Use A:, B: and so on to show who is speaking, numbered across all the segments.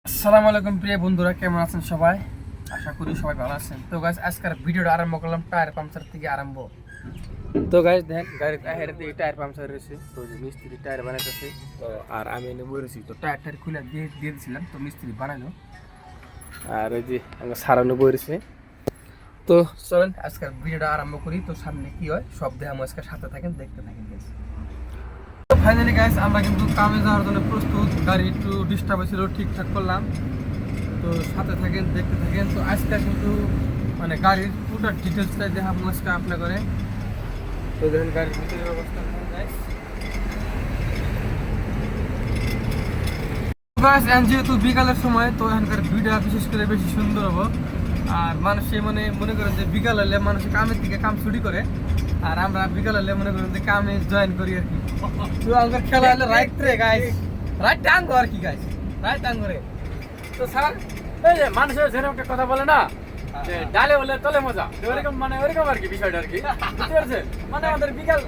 A: আসসালামু আলাইকুম প্রিয় বন্ধুরা, কেমন আছেন সবাই? আশা করি সবাই ভালো আছেন। তো গাইস, আজকের ভিডিওটা আরম্ভ করলাম টায়ার পাংচার থেকে আরম্ভ। তো গাইস দেখেন, গাড়ির টায়ার দিয়ে টায়ার পাংচার হয়েছে। তো যে মিস্ত্রি টায়ার বানাইতেছে, তো আর আমি এনে বলেছি, তো টায়ার খুলে দিয়ে দিয়েছিলাম, তো মিস্ত্রি বানাইলো। আর ওই যে আমার সারানো বইরেছে। তো চলেন আজকের ভিডিওটা আরম্ভ করি। তো সামনে কি হয় সব দেখাবো, আজকের সাথে থাকেন, দেখতে থাকেন গাইস। তো ফাইনালি গাইস, আমরা কিন্তু কামে যাওয়ার জন্য প্রস্তুত। গাড়ি একটু ডিস্টার্ব হয়েছিল, ঠিকঠাক করলাম। তো সাথে থাকেন, দেখতে থাকেন। তো আজকে কিন্তু মানে গাড়ির পুরো ডিটেলসটাই দেখাবো আজকে আপনার করে। তো দেখেন গাড়ির ভিতরের অবস্থা যেহেতু বিকালের সময়, তো এখানকার ভিডিও বিশেষ করে বেশি সুন্দর হবো। আর মানুষে মানে মনে করেন যে বিকাল হলে মানুষ কামের দিকে কাম ছুটি করে, আর আমরা বিকাল হলে মনে করেন যে কামে জয়েন করি আর কি। তো আমাদের খেলা হলে রাইট রে গাইস, রাইট টাঙ্গো আর কি গাইস, রাইট টাঙ্গরে। তো স্যার,
B: এই যে মানুষের যেরকম একটা কথা বলে না, যে ডালে হলে তলে মজা, ওরকম মানে ওরকম আর কি বিষয়টা আর কি, বুঝতে পারছেন? মানে আমাদের বিকাল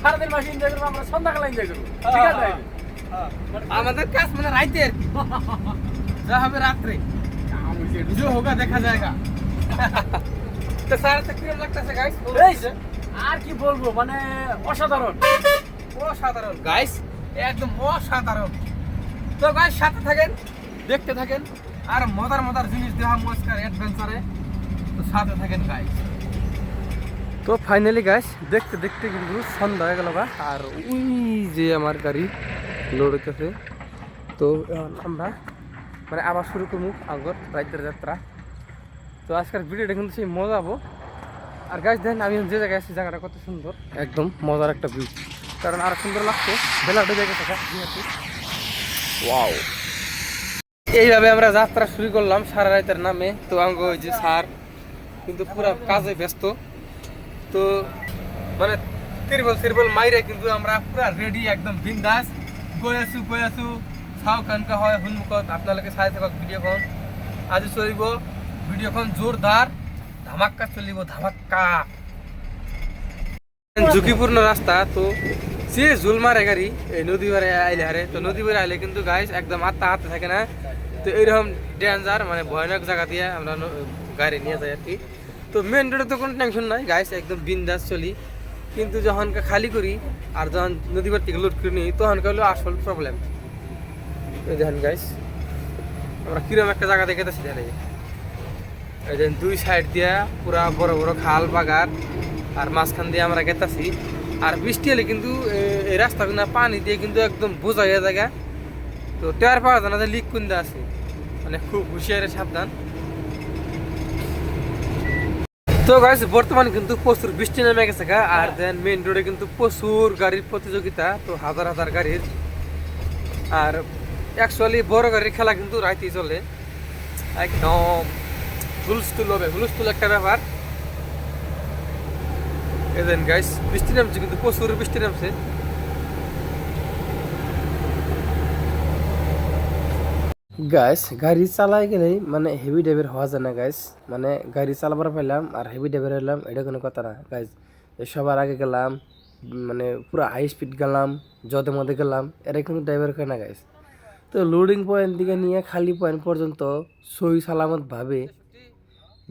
B: সারাদিন মাসে এনজয় করবো, আমরা সন্ধ্যাকালে এনজয় করবো বিকাল টাইমে।
A: আমাদের কাজ মানে রাইতে আর কি, যা হবে রাত্রে, जो होगा দেখা जाएगा। তো স্যার কিরকম লাগতেছে গাইস?
B: আর কি বলবো, মানে অসাধারণ
A: অসাধারণ গাইস, একদম অসাধারণ। তো গাইস সাথে থাকেন, দেখতে থাকেন, আর মজার মজার জিনিস দেখা মস্কার অ্যাডভেঞ্চারে। তো সাথে থাকেন গাইস। তো ফাইনালি গাইস, দেখতে দেখতে কিন্তু সন্ধ্যা হয়ে গেল গা। আর ওই যে আমার গাড়ি লোড হইতেছে। তো এখন আমরা মানে আবার শুরু করবো আগর রাইতের যাত্রা। তো আজকের ভিডিওটা কিন্তু সেই মজা হবো। আর গাছ দেখেন, আমি যে জায়গায় আছি জায়গাটা কত সুন্দর, একদম মজার একটা ভিউ। কারণ আর সুন্দর লাগছে বেলাটা জায়গা থাকা। ওয়াও, এইভাবে আমরা যাত্রা শুরু করলাম সারা রাতের নামে। তো আঙ্গ ওই যে স্যার কিন্তু পুরা কাজে ব্যস্ত। তো মানে তিরবল মাইরে কিন্তু আমরা পুরা রেডি, একদম বিন্দাস গৈ আছো চাও কেনেকা হয় সন্মুখত আপোনালোকে চাই থাকক ভিডিঅ'খন। আজি চলিব ভিডিঅ'খন জোরদার, ধামাক্কা চলিব, ধামাক্কা। ঝুঁকিপূর্ণ রাস্তা, তো সে জুল মারে গাড়ি এই নদী পারে আইলে হারে। তো নদী পারে আইলে কিন্তু গাইস একদম আত্মা হাতে থাকে না। তো এইরকম ডেঞ্জার মানে ভয়ানক জায়গা দিয়ে আমরা গাড়ি নিয়ে যাই আর কি। তো মেন রোডে তো কোনো টেনশন নাই গাইস, একদম বিন্দাস চলি। কিন্তু যখন খালি করি আর যখন নদী পার থেকে লোড করে নিই, তখন হলো আসল প্রবলেম। দেখেন গাইস, আমরা কিরকম একটা জায়গা দেখেছি জানি। এই যে দুই সাইড দিয়া পুরা বড় বড় খাল বাগান, আর মাঝখান দিয়ে আমরা গেতাছি। আর বৃষ্টি হলে কিন্তু এই রাস্তাগুলো পানি দিয়ে কিন্তু একদম বোঝা হয়ে জায়গা। তো টের পাওয়া যায় না যে লিক কোন আছে, মানে খুব হুঁশিয়ারে সাবধান। তো গাইস, বর্তমানে কিন্তু প্রচুর বৃষ্টি নেমে গেছে গা। আর দেন মেইন রোডে কিন্তু প্রচুর গাড়ির প্রতিযোগিতা, তো হাজার হাজার গাড়ির। আর অ্যাকচুয়ালি বড় গাড়ির খেলা কিন্তু রাইতেই চলে, একদম হুলস্থুল হবে, হুলস্থুল একটা ব্যাপার। এই দেন গাইস, বৃষ্টি নামছে কিন্তু প্রচুর বৃষ্টি নামছে। গাইস গাড়ি চালাই গেলেই মানে হেভি ড্রাইভার হওয়া যায় না গাইস। মানে গাড়ি চালাবার পাইলাম আর হেভি ড্রাইভার হলাম, এটা কোনো কথা না গাইস। সবার আগে গেলাম, মানে পুরো হাই স্পিড গেলাম, যদে মধ্যে গেলাম, এটা কিন্তু ড্রাইভার করে না গাইস। তো লোডিং পয়েন্ট থেকে নিয়ে খালি পয়েন্ট পর্যন্ত সহি সালামত ভাবে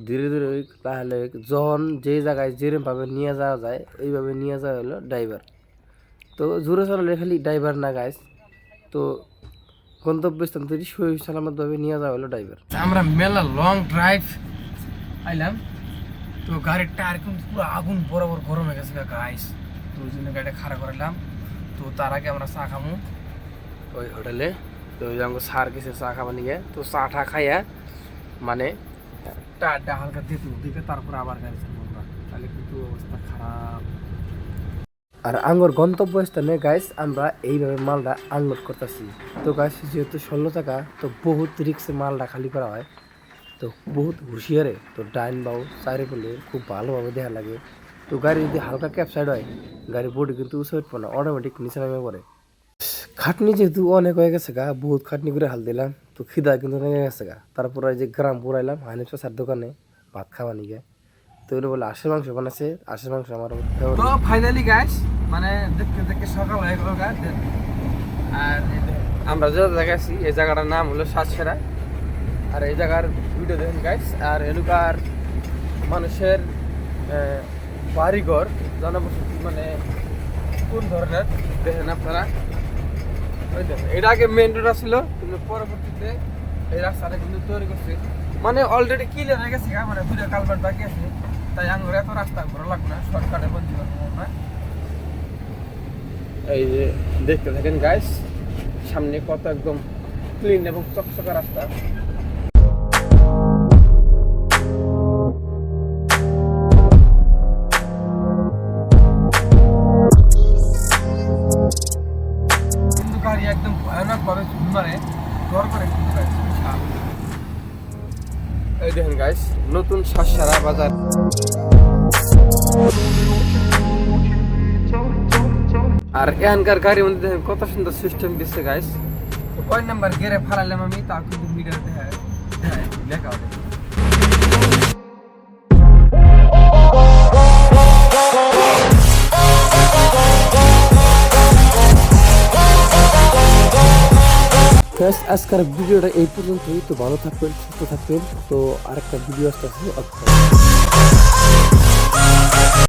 A: ধীরে ধীরে তাহলে যখন যে জায়গায় যেরকমভাবে নিয়ে যাওয়া যায় ওইভাবে নিয়ে যাওয়া হলো ড্রাইভার। তো জোরে চালালে খালি ড্রাইভার না গাইস, তো গন্তব্যস্থান তৈরি সহি সালামতভাবে নিয়ে যাওয়া হলো ড্রাইভার। আমরা মেলা লং ড্রাইভ আইলাম। তো গাড়ির টায়ার কিন্তু পুরো আগুন বরাবর গরম হয়ে গেছে গাইস। তো ওই জন্য গাড়িটা খাড়া করলাম। তো তার আগে আমরা চা খামো ওই হোটেলে। তো ওই আমাকে সার গেছে চা খাবার নিয়ে। তো চা টা খাইয়া মানে টায়ারটা হালকা দিকে তারপরে আবার গাড়ি চালাবো আমরা, তাহলে কিন্তু অবস্থা খারাপ। আর আঙ্গর গন্তব্যস্থানে গাইস আমরা এইভাবে মালটা আনলোড করতেছি। তো গাইস যেহেতু 16 টাকা, তো বহুত রিক্সে মালটা খালি করা হয়, তো বহুত হুঁশিয়ারে। তো ডাইন বাউ চারি পড়লে খুব ভালোভাবে দেখা লাগে। তো গাড়ি যদি হালকা ক্যাপসাইড হয়, গাড়ির বডি কিন্তু উঁচু উঠবো না, অটোমেটিক নিচে নামে পড়ে। খাটনি যেহেতু অনেক হয়ে গেছে গা, বহুত খাটনি করে হাল দিলাম। তো খিদা কিন্তু নেমে গেছে গা। তারপর এই যে গ্রাম পুরাইলাম হানি চাচার দোকানে ভাত খাওয়া নিয়ে। তো ওগুলো বলে আশের মাংস বানাচ্ছে, আশের মাংস আমার। তো ফাইনালি গাইস, মানে দেখতে দেখতে সকাল হয়ে গেল গা। আর আমরা যে জায়গায় আছি এই জায়গাটার নাম হলো সাতসেরা। আর এই জায়গার ভিডিও দেখেন গাইস। আর এলাকার মানুষের বাড়িঘর জনবসতি মানে কোন ধরনের দেখেন আপনারা। ওই দেখেন এটা আগে মেন রোড ছিল, কিন্তু পরবর্তীতে এই রাস্তাটা কিন্তু তৈরি করছে, মানে অলরেডি ক্লিয়ার হয়ে গেছে, মানে দুটো কালভার্ট বাকি আছে, তাই আঙ্গুরে এত রাস্তা ঘোরা লাগবে না, শর্টকাটে বন্ধু না। এই যে দেখতে থাকেন গাইস, সামনে কত একদম ক্লিন এবং চকচকা রাস্তা। কিন্তু গাড়ি একদম ভয়ানক ভাবে মানে দর করে কিন্তু গাইস। এই দেখেন গাইস, নতুন শাঁসছড়া বাজার। আর এখানকার গাড়ির মধ্যে দেখেন কত সুন্দর সিস্টেম দিচ্ছে গাইস। তো কয় নাম্বার গেরে ফালাইলাম আমি, তা কিন্তু মিটার লেখা হবে। আজকের ভিডিওটা এই পর্যন্তই। তো ভালো থাকবেন, সুস্থ থাকবেন। তো আরেকটা ভিডিও আসতে